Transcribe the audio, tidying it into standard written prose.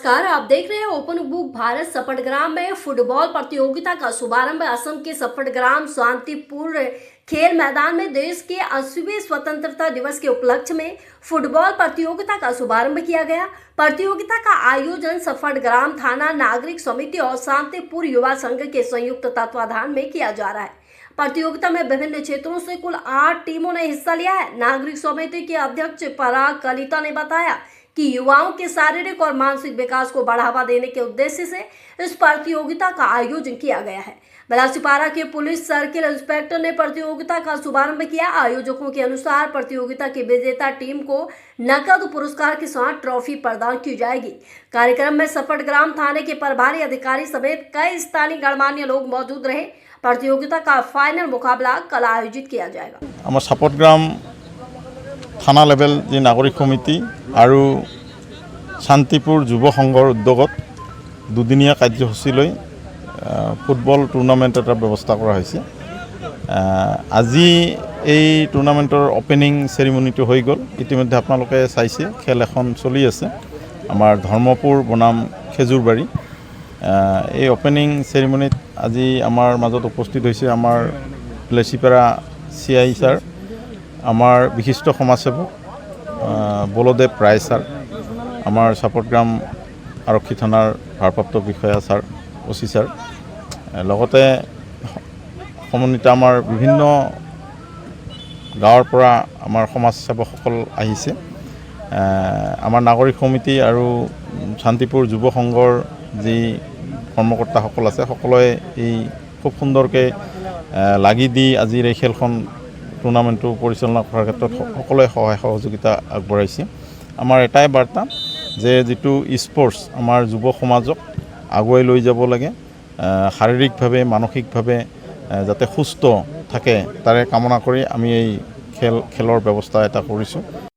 नमस्कार, आप देख रहे हैं ओपन बुक भारत। सफटग्राम में फुटबॉल प्रतियोगिता का शुभारंभ असम के सफटग्राम शांतिपुर खेल मैदान में देश के 80वें स्वतंत्रता दिवस के उपलक्ष्य में फुटबॉल प्रतियोगिता का शुभारंभ किया गया। प्रतियोगिता का आयोजन सफटग्राम थाना नागरिक समिति और शांतिपुर युवा संघ के संयुक्त तत्वाधान में किया जा रहा है। प्रतियोगिता में विभिन्न क्षेत्रों से कुल 8 टीमों ने हिस्सा लिया है। नागरिक समिति के अध्यक्ष पराग कलिता ने बताया कि युवाओं के शारीरिक और मानसिक विकास को बढ़ावा देने के उद्देश्य से इस प्रतियोगिता का आयोजन किया गया है। बलासीपारा के पुलिस सर्किल इंस्पेक्टर ने प्रतियोगिता का शुभारंभ किया। आयोजकों के अनुसार प्रतियोगिता की विजेता टीम को नकद पुरस्कार के साथ ट्रॉफी प्रदान की जाएगी। कार्यक्रम में सफटग्राम थाने के प्रभारी अधिकारी समेत कई स्थानीय गणमान्य लोग मौजूद रहे। प्रतियोगिता का फाइनल मुकाबला कल आयोजित किया जाएगा। सफटग्राम थाना लेवल जी नागरिक समिति और शांतिपुर युव संघर उद्योगत दुदिनिया कार्यसूची लै फुटबल टूर्नामेंट एटार व्यवस्था करा होइसे। আজি এই टूर्नामेंटर ओपनिंग सेरिमनिটো হৈ গ'ল। ইতিমধ্যে আপোনালোকে চাইছে খেল এখন চলি আছে আমাৰ ধৰ্মপুৰ বনাম খেজুৰবাৰী। এই ওপেনিং সেৰিমনিত আজি আমাৰ মাজত উপস্থিত হৈছে আমাৰ প্লেচিপাৰা CI ছাৰ, আমাৰ বিশিষ্ট সমাজসেৱক বলদেৱ ৰায় ছাৰ, আমাৰ সফটগ্ৰাম আৰক্ষী থানাৰ ভাৰপ্ৰাপ্ত বিষয়া ছাৰ, OC ছাৰ, লগতে সমন্বিত আমাৰ বিভিন্ন গাঁৱৰ পৰা আমাৰ সমাজসেৱকসকল আহিছে। আমাৰ নাগৰিক সমিতি আৰু শান্তিপুৰ যুৱ সংঘৰ যি কৰ্মকৰ্তাসকল আছে সকলোৱে এই খুব সুন্দৰকৈ লাগি দি আজিৰ এই খেলখন টুৰ্নামেণ্টটো পৰিচালনা কৰাৰ ক্ষেত্ৰত সকলোৱে সহায় সহযোগিতা আগবঢ়াইছে। আমাৰ এটাই বাৰ্তা যে যিটো স্পৰ্টছ আমাৰ যুৱ সমাজক আগুৱাই লৈ যাব লাগে, শাৰীৰিকভাৱে মানসিকভাৱে যাতে সুস্থ থাকে তাৰে কামনা কৰি আমি এই খেলৰ ব্যৱস্থা এটা কৰিছোঁ।